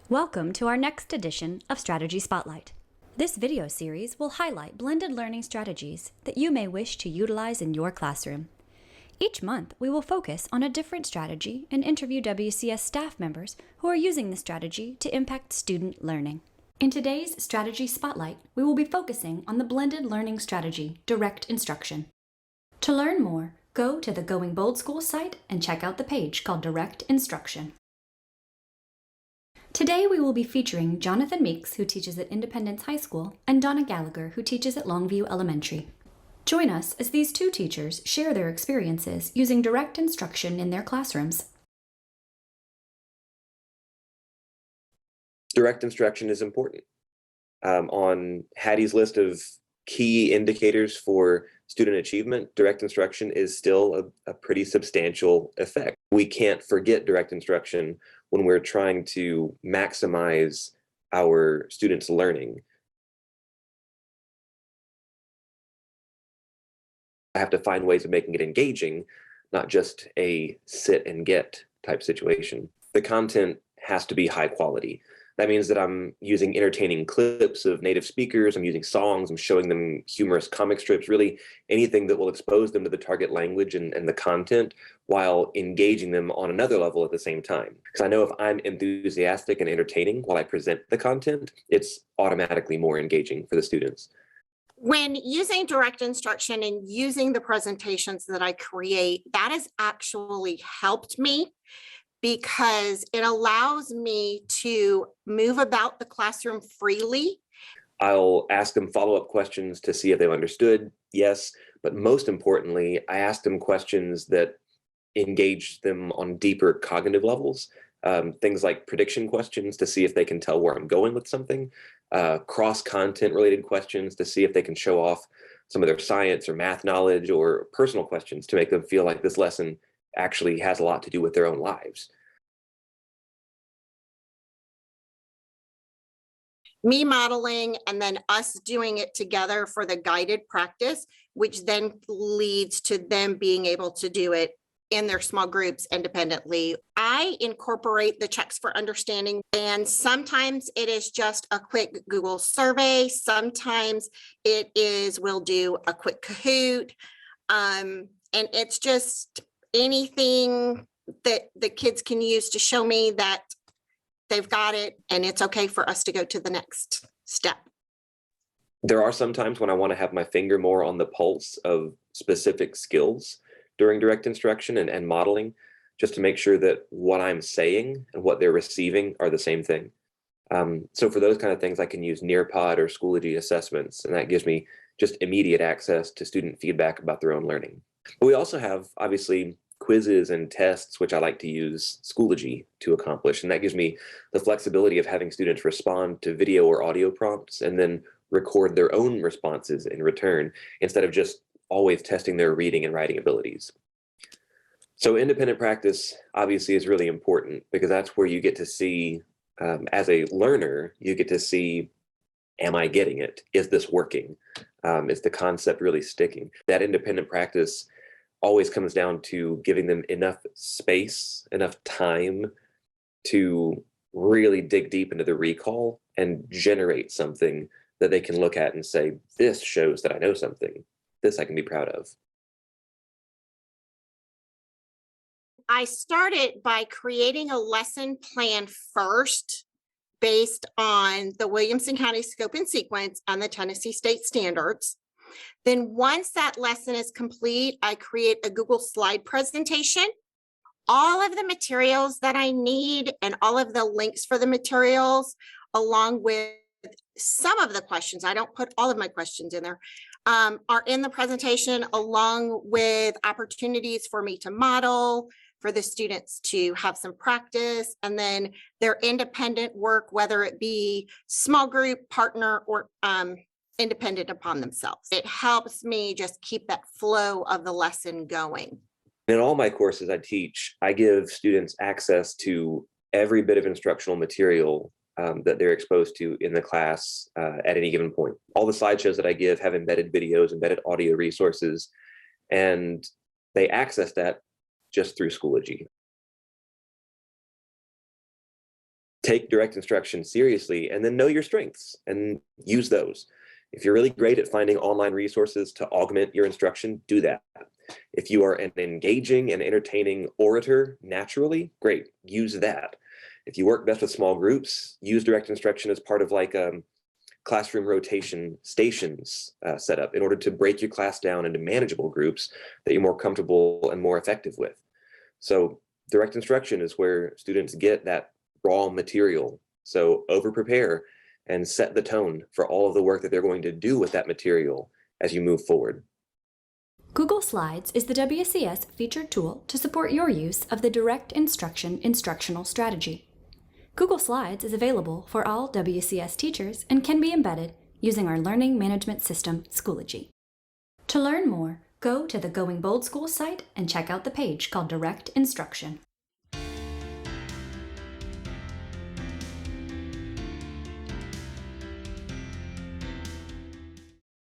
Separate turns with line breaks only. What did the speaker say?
Welcome to our next edition of Strategy Spotlight. This video series will highlight blended learning strategies that you may wish to utilize in your classroom. Each month, we will focus on a different strategy and interview WCS staff members who are using the strategy to impact student learning. In today's Strategy Spotlight, we will be focusing on the blended learning strategy, direct instruction. To learn more, go to the Going Bold School site and check out the page called Direct Instruction. Today we will be featuring Jonathan Meeks, who teaches at Independence High School, and Donna Gallagher, who teaches at Longview Elementary. Join us as these two teachers share their experiences using direct instruction in their classrooms.
Direct instruction is important. On Hattie's list of key indicators for student achievement, direct instruction is still a pretty substantial effect. We can't forget direct instruction when we're trying to maximize our students' learning. I have to find ways of making it engaging, not just a sit and get type situation. The content has to be high quality. That means that I'm using entertaining clips of native speakers, I'm using songs, I'm showing them humorous comic strips, really anything that will expose them to the target language and the content while engaging them on another level at the same time. Because I know if I'm enthusiastic and entertaining while I present the content, it's automatically more engaging for the students.
When using direct instruction and using the presentations that I create, that has actually helped me because it allows me to move about the classroom freely.
I'll ask them follow-up questions to see if they've understood, yes, but most importantly, I ask them questions that engage them on deeper cognitive levels. Things like prediction questions to see if they can tell where I'm going with something, cross-content related questions to see if they can show off some of their science or math knowledge, or personal questions to make them feel like this lesson actually has a lot to do with their own lives.
Me modeling and then us doing it together for the guided practice, which then leads to them being able to do it in their small groups independently. I incorporate the checks for understanding, and sometimes it is just a quick Google survey. Sometimes it is, we'll do a quick Kahoot. And it's just anything that the kids can use to show me that they've got it and it's okay for us to go to the next step.
There are some times when I want to have my finger more on the pulse of specific skills during direct instruction and modeling, just to make sure that what I'm saying and what they're receiving are the same thing. So for those kind of things, I can use Nearpod or Schoology assessments, and that gives me just immediate access to student feedback about their own learning. But we also have, obviously, quizzes and tests, which I like to use Schoology to accomplish, and that gives me the flexibility of having students respond to video or audio prompts and then record their own responses in return, instead of just always testing their reading and writing abilities. So independent practice obviously is really important, because that's where you get to see, as a learner, you get to see, am I getting it? Is this working? Is the concept really sticking? That independent practice always comes down to giving them enough space, enough time to really dig deep into the recall and generate something that they can look at and say, this shows that I know something. This I can be proud of.
I started by creating a lesson plan first based on the Williamson County Scope and Sequence and the Tennessee State Standards. Then once that lesson is complete, I create a Google slide presentation, all of the materials that I need and all of the links for the materials, along with some of the questions. I don't put all of my questions in there, are in the presentation, along with opportunities for me to model, for the students to have some practice, and then their independent work, whether it be small group, partner, or independent upon themselves. It helps me just keep that flow of the lesson going.
In all my courses I teach, I give students access to every bit of instructional material that they're exposed to in the class at any given point. All the slideshows that I give have embedded videos, embedded audio resources, and they access that just through Schoology. take direct instruction seriously, and then know your strengths and use those. If you're really great at finding online resources to augment your instruction, do that. If you are an engaging and entertaining orator naturally, great, use that. If you work best with small groups, use direct instruction as part of like a classroom rotation stations setup in order to break your class down into manageable groups that you're more comfortable and more effective with. So direct instruction is where students get that raw material. So over-prepare and set the tone for all of the work that they're going to do with that material as you move forward.
Google Slides is the WCS featured tool to support your use of the direct instruction instructional strategy. Google Slides is available for all WCS teachers and can be embedded using our learning management system, Schoology. To learn more, go to the Going Bold School site and check out the page called Direct Instruction.